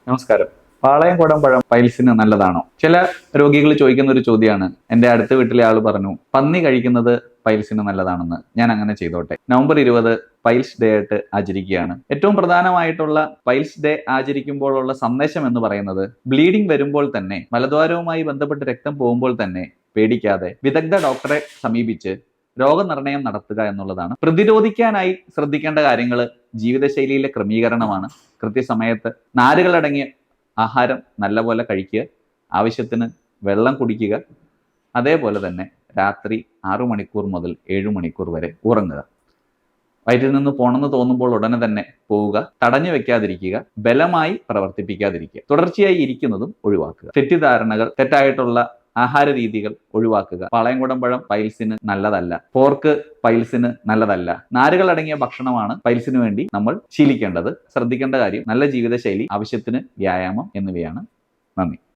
നമസ്കാരം. പാളയംകുടം പഴം പൈൽസിന് നല്ലതാണോ? ചില രോഗികൾ ചോദിക്കുന്ന ഒരു ചോദ്യമാണ്. എൻ്റെ അടുത്ത വീട്ടിലെ ആൾ പറഞ്ഞു, പന്നി കഴിക്കുന്നത് പൈൽസിന് നല്ലതാണെന്ന്. ഞാൻ അങ്ങനെ ചെയ്തോട്ടെ? നവംബർ 20 പൈൽസ് ഡേ ആയിട്ട് ആചരിക്കുകയാണ്. ഏറ്റവും പ്രധാനമായിട്ടുള്ള പൈൽസ് ഡേ ആചരിക്കുമ്പോഴുള്ള സന്ദേശം എന്ന് പറയുന്നത്, ബ്ലീഡിംഗ് വരുമ്പോൾ തന്നെ, മലദ്വാരവുമായി ബന്ധപ്പെട്ട് രക്തം പോകുമ്പോൾ തന്നെ പേടിക്കാതെ വിദഗ്ധ ഡോക്ടറെ സമീപിച്ച് രോഗനിർണയം നടത്തുക എന്നുള്ളതാണ്. പ്രതിരോധിക്കാനായി ശ്രദ്ധിക്കേണ്ട കാര്യങ്ങൾ ജീവിതശൈലിയിലെ ക്രമീകരണമാണ്. കൃത്യസമയത്ത് നാരുകളടങ്ങിയ ആഹാരം നല്ലപോലെ കഴിക്കുക, ആവശ്യത്തിന് വെള്ളം കുടിക്കുക, അതേപോലെ തന്നെ രാത്രി 6 മണിക്കൂർ മുതൽ 7 മണിക്കൂർ വരെ ഉറങ്ങുക. വയറ്റിൽ നിന്ന് പോണെന്ന് തോന്നുമ്പോൾ ഉടനെ തന്നെ പോവുക, തടഞ്ഞു വെക്കാതിരിക്കുക, ബലമായി പ്രവർത്തിപ്പിക്കാതിരിക്കുക, തുടർച്ചയായി ഇരിക്കുന്നതും ഒഴിവാക്കുക. തെറ്റിദ്ധാരണകൾ, തെറ്റായിട്ടുള്ള ആഹാര രീതികൾ ഒഴിവാക്കുക. പാളയംകുടം പഴം പൈൽസിന് നല്ലതല്ല, പോർക്ക് പൈൽസിന് നല്ലതല്ല. നാരുകൾ അടങ്ങിയ ഭക്ഷണമാണ് പൈൽസിന് വേണ്ടി നമ്മൾ ശീലിക്കേണ്ടത്. ശ്രദ്ധിക്കേണ്ട കാര്യം നല്ല ജീവിതശൈലി, ആവശ്യത്തിന് വ്യായാമം എന്നിവയാണ്. നന്ദി.